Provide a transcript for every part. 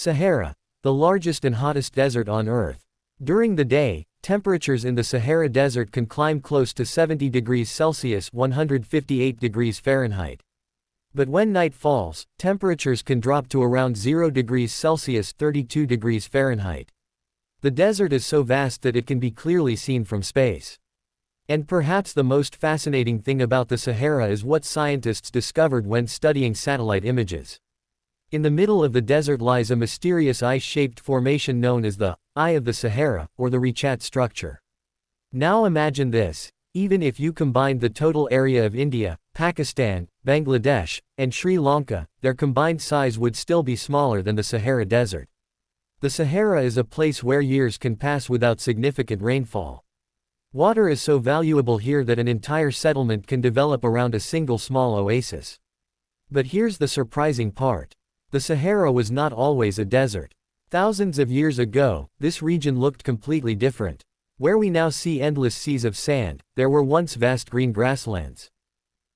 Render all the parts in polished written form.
Sahara, the largest and hottest desert on Earth. During the day, temperatures in the Sahara Desert can climb close to 70 degrees Celsius (158 degrees Fahrenheit). But when night falls, temperatures can drop to around 0 degrees Celsius (32 degrees Fahrenheit). The desert is so vast that it can be clearly seen from space. And perhaps the most fascinating thing about the Sahara is what scientists discovered when studying satellite images. In the middle of the desert lies a mysterious ice-shaped formation known as the Eye of the Sahara, or the Richat Structure. Now imagine this: even if you combined the total area of India, Pakistan, Bangladesh, and Sri Lanka, their combined size would still be smaller than the Sahara Desert. The Sahara is a place where years can pass without significant rainfall. Water is so valuable here that an entire settlement can develop around a single small oasis. But here's the surprising part. The Sahara was not always a desert. Thousands of years ago, this region looked completely different. Where we now see endless seas of sand, there were once vast green grasslands.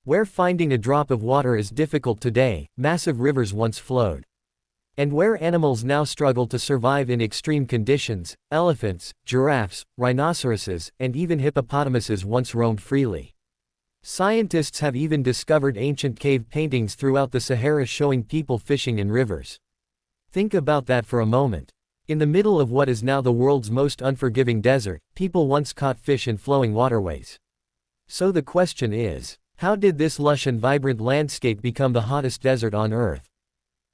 Where finding a drop of water is difficult today, massive rivers once flowed. And where animals now struggle to survive in extreme conditions, elephants, giraffes, rhinoceroses, and even hippopotamuses once roamed freely. Scientists have even discovered ancient cave paintings throughout the Sahara showing people fishing in rivers. Think about that for a moment. In the middle of what is now the world's most unforgiving desert, people once caught fish in flowing waterways. So the question is, how did this lush and vibrant landscape become the hottest desert on Earth?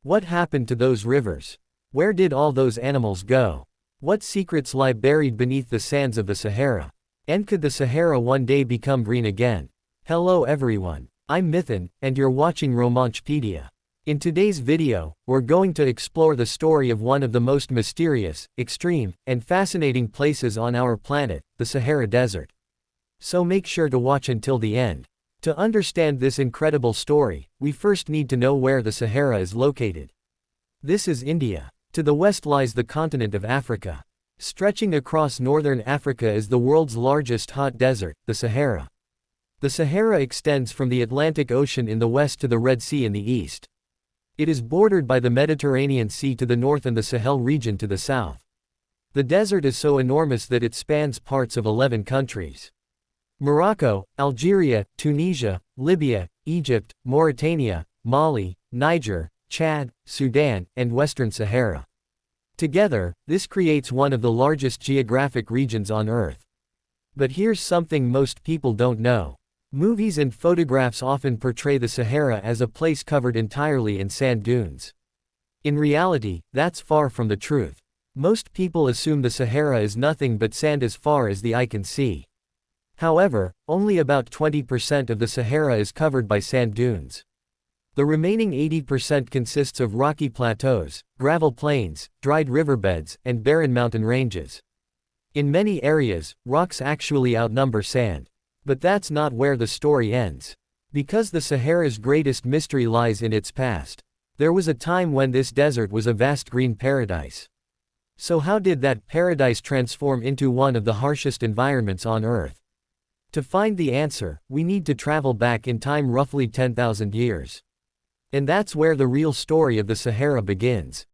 What happened to those rivers? Where did all those animals go? What secrets lie buried beneath the sands of the Sahara? And could the Sahara one day become green again? Hello everyone, I'm Mithan, and you're watching Romanchpedia. In today's video, we're going to explore the story of one of the most mysterious, extreme, and fascinating places on our planet, the Sahara Desert. So make sure to watch until the end. To understand this incredible story, we first need to know where the Sahara is located. This is India. To the west lies the continent of Africa. Stretching across northern Africa is the world's largest hot desert, the Sahara. The Sahara extends from the Atlantic Ocean in the west to the Red Sea in the east. It is bordered by the Mediterranean Sea to the north and the Sahel region to the south. The desert is so enormous that it spans parts of 11 countries. Morocco, Algeria, Tunisia, Libya, Egypt, Mauritania, Mali, Niger, Chad, Sudan, and Western Sahara. Together, this creates one of the largest geographic regions on Earth. But here's something most people don't know. Movies and photographs often portray the Sahara as a place covered entirely in sand dunes. In reality, that's far from the truth. Most people assume the Sahara is nothing but sand as far as the eye can see. However, only about 20% of the Sahara is covered by sand dunes. The remaining 80% consists of rocky plateaus, gravel plains, dried riverbeds, and barren mountain ranges. In many areas, rocks actually outnumber sand. But that's not where the story ends. Because the Sahara's greatest mystery lies in its past. There was a time when this desert was a vast green paradise. So how did that paradise transform into one of the harshest environments on Earth? To find the answer, we need to travel back in time roughly 10,000 years. And that's where the real story of the Sahara begins.